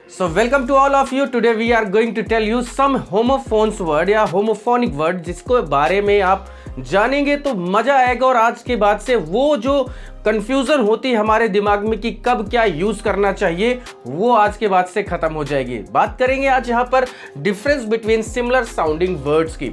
So welcome to all of you. Today we are going to tell you some homophones word या homophonic word जिसको बारे में आप जानेंगे तो मजा आएगा। और आज के बाद से वो जो कंफ्यूजन होती है हमारे दिमाग में कि कब क्या यूज करना चाहिए वो आज के बाद से खत्म हो जाएगी। बात करेंगे आज यहाँ पर difference between similar sounding words की।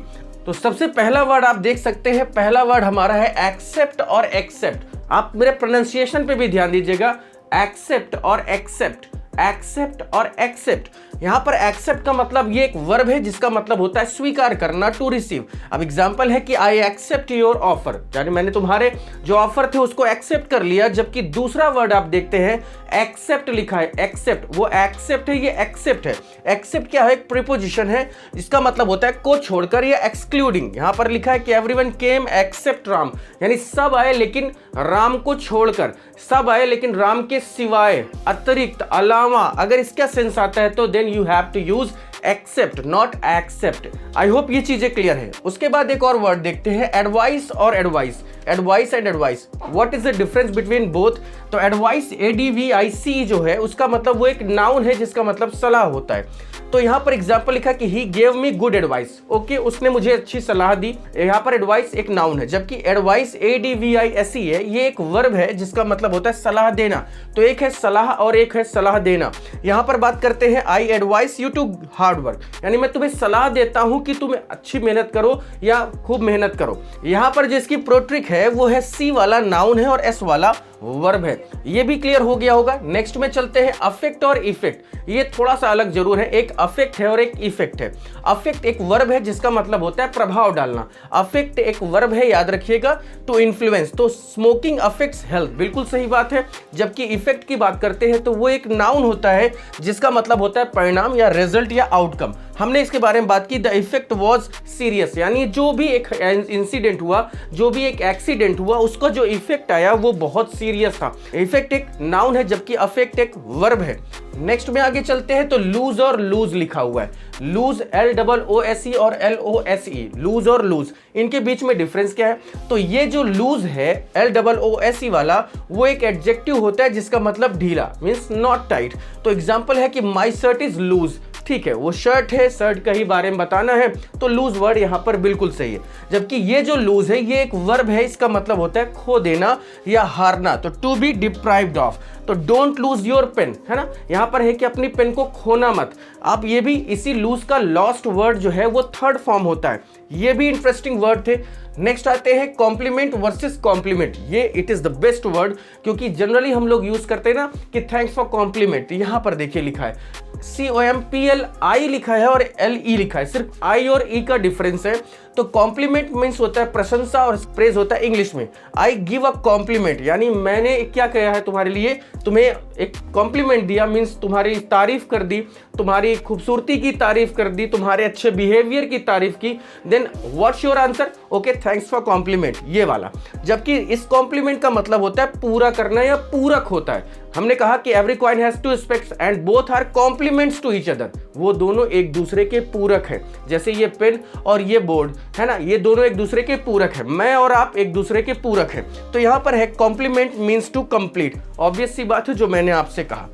तो सबसे पहला वर्ड आप देख सकते हैं, पहला वर्ड हमारा है एक्सेप्ट और एक्सेप्ट। आप मेरे प्रोनाउंसिएशन पे भी ध्यान दीजिएगा, एक्सेप्ट और एक्सेप्ट, एक्सेप्ट और एक्सेप्ट। यहां पर एक्सेप्ट का मतलब ये एक वर्ब है जिसका मतलब होता है स्वीकार करना, टू रिसीव। अब एग्जांपल है कि आई एक्सेप्ट योर ऑफर, यानी मैंने तुम्हारे जो ऑफर थे उसको एक्सेप्ट कर लिया। जबकि दूसरा वर्ड आप देखते हैं एक्सेप्ट लिखा है, एक्सेप्ट, वो एक्सेप्ट है, ये एक्सेप्ट है। एक्सेप्ट क्या है? एक प्रीपोजिशन है जिसका मतलब होता है को छोड़कर या एक्सक्लूडिंग। यहां पर लिखा है कि एवरीवन केम एक्सेप्ट राम, यानी सब आए लेकिन राम को छोड़कर, सब आए लेकिन राम के सिवाय, अतिरिक्त, अलावा। अगर इसका सेंस आता है तो then you have to use accept, not accept. I hope ये चीजें क्लियर है। उसके बाद एक और वर्ड देखते हैं, एडवाइस और advice, advice and advice. What is the difference between both? तो एडवाइस, ADVIC जो है उसका मतलब वो एक नाउन है जिसका मतलब सलाह होता है। तो यहाँ पर एग्जाम्पल लिखा कि he gave me good advice, okay, उसने मुझे अच्छी सलाह दी। यहाँ पर एडवाइस एक नाउन है, जबकि एडवाइस ADVISE है, ये एक वर्ब है जिसका मतलब होता है सलाह देना। तो एक है सलाह और एक है सलाह देना। यहाँ पर बात करते हैं I advise you to hard work, यानी मैं तुम्हें सलाह देता हूं कि तुम अच्छी मेहनत करो या खूब मेहनत करो। यहाँ पर जिसकी प्रोट्रिक है वो है C वाला नाउन है और S वाला वर्ब है। ये भी क्लियर हो गया होगा। नेक्स्ट में चलते हैं अफेक्ट और इफेक्ट। ये थोड़ा सा अलग जरूर है, एक अफेक्ट है और एक इफेक्ट है। अफेक्ट एक वर्ब है जिसका मतलब होता है प्रभाव डालना, अफेक्ट एक वर्ब है, याद रखिएगा, टू इन्फ्लुएंस। तो स्मोकिंग अफेक्ट्स हेल्थ, बिल्कुल सही बात है। जबकि इफेक्ट की बात करते हैं तो वो एक नाउन होता है जिसका मतलब होता है परिणाम या रिजल्ट या आउटकम। हमने इसके बारे में बात की, द इफेक्ट वॉज सीरियस, यानी जो भी एक इंसिडेंट हुआ, जो भी एक एक्सीडेंट हुआ, उसका जो इफेक्ट आया वो बहुत सीरियस था। इफेक्ट एक नाउन है जबकि अफेक्ट एक वर्ब है। नेक्स्ट में आगे चलते हैं तो लूज और लूज लिखा हुआ है, लूज LOOSE और LOSE, लूज और लूज, इनके बीच में डिफरेंस क्या है? तो ये जो लूज है LOOSE वाला वो एक एडजेक्टिव होता है जिसका मतलब ढीला, मींस नॉट टाइट। तो एग्जांपल है कि माई शर्ट इज लूज, ठीक है, वो शर्ट है, शर्ट का ही बारे में बताना है तो लूज वर्ड यहां पर बिल्कुल सही है। जबकि ये जो लूज है ये एक वर्ब है, इसका मतलब होता है खो देना या हारना, तो टू बी डिप्राइव्ड ऑफ। तो डोंट लूज योर पेन, है ना, यहां पर है कि अपनी पेन को खोना मत। आप ये भी इसी लूज का लॉस्ट वर्ड जो है वो थर्ड फॉर्म होता है। ये भी इंटरेस्टिंग वर्ड थे। नेक्स्ट आते हैं कॉम्प्लीमेंट वर्सेस कॉम्प्लीमेंट। ये it is the best word क्योंकि जनरली हम लोग यूज करते हैं ना कि थैंक्स फॉर कॉम्प्लीमेंट। यहां पर देखिए लिखा है COMPLI लिखा है और LE लिखा है, सिर्फ I और E का डिफरेंस है। तो कॉम्प्लीमेंट मीन्स होता है प्रशंसा और प्रेज होता है इंग्लिश में। आई गिव अ कॉम्प्लीमेंट, यानी मैंने क्या किया है तुम्हारे लिए, तुम्हें एक कॉम्प्लीमेंट दिया, मीन्स तुम्हारी तारीफ कर दी, तुम्हारी खूबसूरती की तारीफ कर दी, तुम्हारे अच्छे बिहेवियर की तारीफ की। Then what's your answer? Okay, thanks for compliment, ये वाला। जबकि इस कॉम्प्लीमेंट का मतलब होता है पूरा करना या पूरक होता है। हमने कहा कि every coin has two aspects and both are complements to each other, वो दोनों एक दूसरे के पूरक है। जैसे ये पेन और ये बोर्ड है ना, ये दोनों एक दूसरे के पूरक है, मैं और आप एक दूसरे के पूरक है। तो यहां पर है complement means to complete, obvious सी बात है जो मैंने आपसे कहा।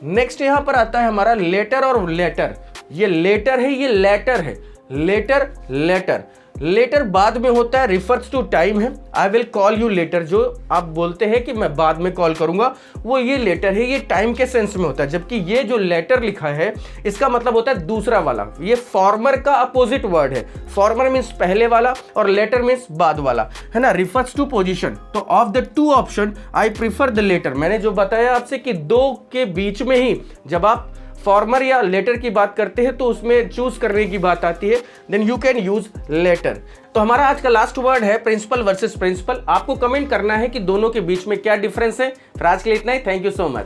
नेक्स्ट यहां पर आता है हमारा लेटर और लेटर। ये लेटर है, ये लेटर है, लेटर लेटर। लेटर बाद में होता है, रिफर्स टू टाइम है। I will call you later, जो आप बोलते हैं कि मैं बाद में कॉल करूंगा, वो ये लेटर है, ये टाइम के सेंस में होता है। जबकि ये जो लेटर लिखा है इसका मतलब होता है दूसरा वाला, ये फॉर्मर का अपोजिट वर्ड है। फॉर्मर मीन्स पहले वाला और लेटर मीन्स बाद वाला, है ना, रिफर्स टू पोजिशन। तो of the two option I prefer the latter. मैंने जो बताया आपसे कि दो के बीच में ही जब आप फॉर्मर या लेटर की बात करते हैं तो उसमें चूज करने की बात आती है, then you can use latter. तो हमारा आज का लास्ट वर्ड है प्रिंसिपल वर्सेस प्रिंसिपल। आपको कमेंट करना है कि दोनों के बीच में क्या डिफरेंस है। फिर आज के लिए इतना ही, थैंक यू सो मच।